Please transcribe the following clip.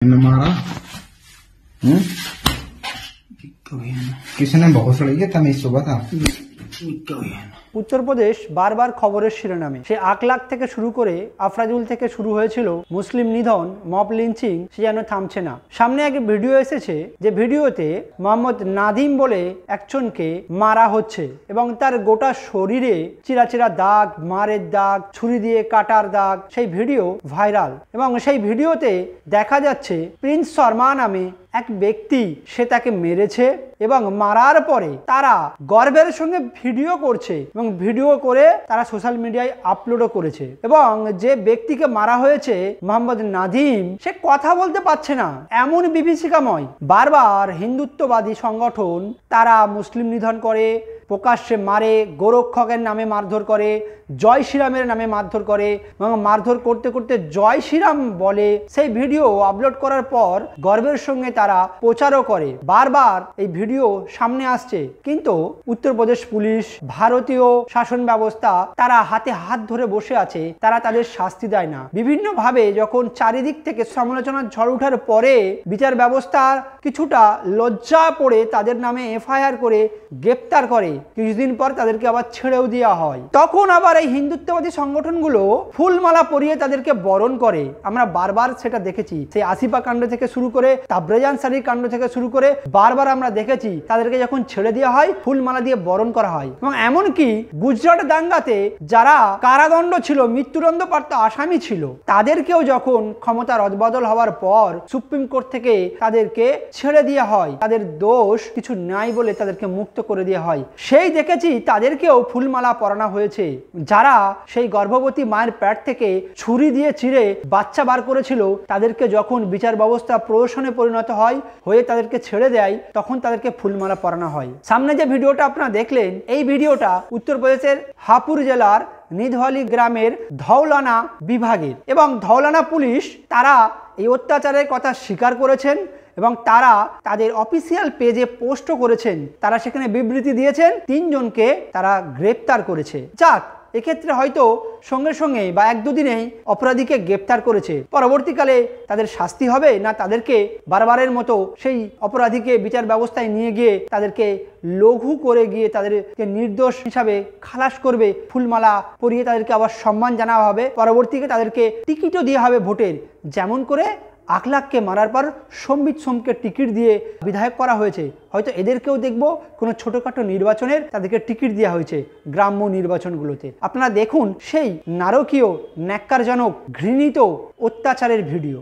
मारा किसी ने बहुत सड़ी है तब इस सुबह था। উত্তর প্রদেশ বারবার খবরের শিরোনামে। সে আকলাক থেকে শুরু করে আফরাজুল থেকে শুরু হয়েছিল মুসলিম নিধন, মব লিঞ্চিং, সে যেন থামছে না। সামনে এক ভিডিও এসেছে, যে ভিডিওতে মোহাম্মদ নাদিম বলে একজনকে মারা হচ্ছে এবং তার গোটা শরীরে চিরাচিরা দাগ, মারের দাগ, ছুরি দিয়ে কাটার দাগ। সেই ভিডিও ভাইরাল এবং সেই ভিডিওতে দেখা যাচ্ছে প্রিন্স শর্মা নামে এক ব্যক্তি, সে তাকে মেরেছে এবং মারার পরে তারা গর্বের সঙ্গে ভিডিও করছে এবং ভিডিও করে তারা সোশ্যাল মিডিয়ায় আপলোডও করেছে। এবং যে ব্যক্তিকে মারা হয়েছে মোহাম্মদ নাদিম, সে কথা বলতে পারছে না, এমন বিভীষিকাময়। বারবার হিন্দুত্ববাদী সংগঠন তারা মুসলিম নিধন করে, প্রকাশ্যে মারে, গোরক্ষকের নামে মারধর করে, জয় শ্রীরামের নামে মারধর করে এবং মারধর করতে করতে জয় শ্রীরাম বলে। সেই ভিডিও আপলোড করার পর গর্বের সঙ্গে তারা প্রচারও করে। বারবার এই ভিডিও সামনে আসছে, কিন্তু উত্তরপ্রদেশ পুলিশ, ভারতীয় শাসন ব্যবস্থা তারা হাতে হাত ধরে বসে আছে, তারা তাদের শাস্তি দেয় না। বিভিন্নভাবে যখন চারিদিক থেকে সমালোচনার ঝড় ওঠার পরে বিচার ব্যবস্থা কিছুটা লজ্জা পড়ে তাদের নামে এফআইআর করে গ্রেপ্তার করে, কিছুদিন পর তাদেরকে আবার ছেড়েও দেওয়া হয়। তখন আবার এই হিন্দুত্ববাদী সংগঠনগুলো ফুলমালা পরিয়ে তাদেরকে বরণ করে। আমরা বারবার সেটা দেখেছি, সেই আসিফা কাণ্ড থেকে শুরু করে তাবরেজান সারির কাণ্ড থেকে শুরু করে বারবার আমরা দেখেছি তাদেরকে যখন ছেড়ে দেওয়া হয় ফুলমালা দিয়ে বরণ করা হয়। এবং এমনকি গুজরাট দাঙ্গাতে যারা কারাদণ্ড ছিল, মৃত্যুদণ্ড প্রাপ্ত আসামি ছিল, তাদেরকেও যখন ক্ষমতা রদবদল হওয়ার পর সুপ্রিম কোর্ট থেকে তাদেরকে ছেড়ে দেওয়া হয়, তাদের দোষ কিছু নাই বলে তাদেরকে মুক্ত করে দেওয়া হয়। সেই দেখেছি তাদেরকেও ফুলমালা পরানো হয়েছে। যারা সেই গর্ভবতী মায়ের পেট থেকে ছুরি দিয়ে চিরে বাচ্চা বার করেছিল, তাদেরকে যখন বিচার ব্যবস্থা প্রহসনে পরিণত হয়ে তাদেরকে ছেড়ে দেয়, তখন তাদেরকে ফুলমালা পরানো হয়। সামনে যে ভিডিওটা আপনারা দেখলেন, এই ভিডিওটা উত্তরপ্রদেশের হাপুর জেলার নিধওয়ালি গ্রামের ধৌলানা বিভাগের, এবং ধৌলানা পুলিশ তারা এই অত্যাচারের কথা স্বীকার করেছেন এবং তারা তাদের অফিসিয়াল পেজে পোস্টও করেছেন। তারা সেখানে বিবৃতি দিয়েছেন, 3 জনকে তারা গ্রেপ্তার করেছে। যাক, এক্ষেত্রে হয়তো সঙ্গে সঙ্গে বা 1-2 দিনেই অপরাধীকে গ্রেপ্তার করেছে, পরবর্তীকালে তাদের শাস্তি হবে না তাদেরকে বারবারের মতো সেই অপরাধীকে বিচার ব্যবস্থায় নিয়ে গিয়ে তাদেরকে লঘু করে গিয়ে তাদেরকে নির্দোষ হিসাবে খালাস করবে, ফুলমালা পরিয়ে তাদেরকে আবার সম্মান জানানো হবে, পরবর্তীতে তাদেরকে টিকিটও দেওয়া হবে ভোটের। যেমন করে আকলাককে মারার পর সম্বিত সোমকে টিকিট দিয়ে বিধায়ক করা হয়েছে, হয়তো এদেরকেও দেখব কোনো ছোটোখাটো নির্বাচনের তাদেরকে টিকিট দেওয়া হয়েছে গ্রাম্য নির্বাচনগুলোতে। আপনারা দেখুন সেই নারকীয়, ন্যাক্কারজনক, ঘৃণিত অত্যাচারের ভিডিও।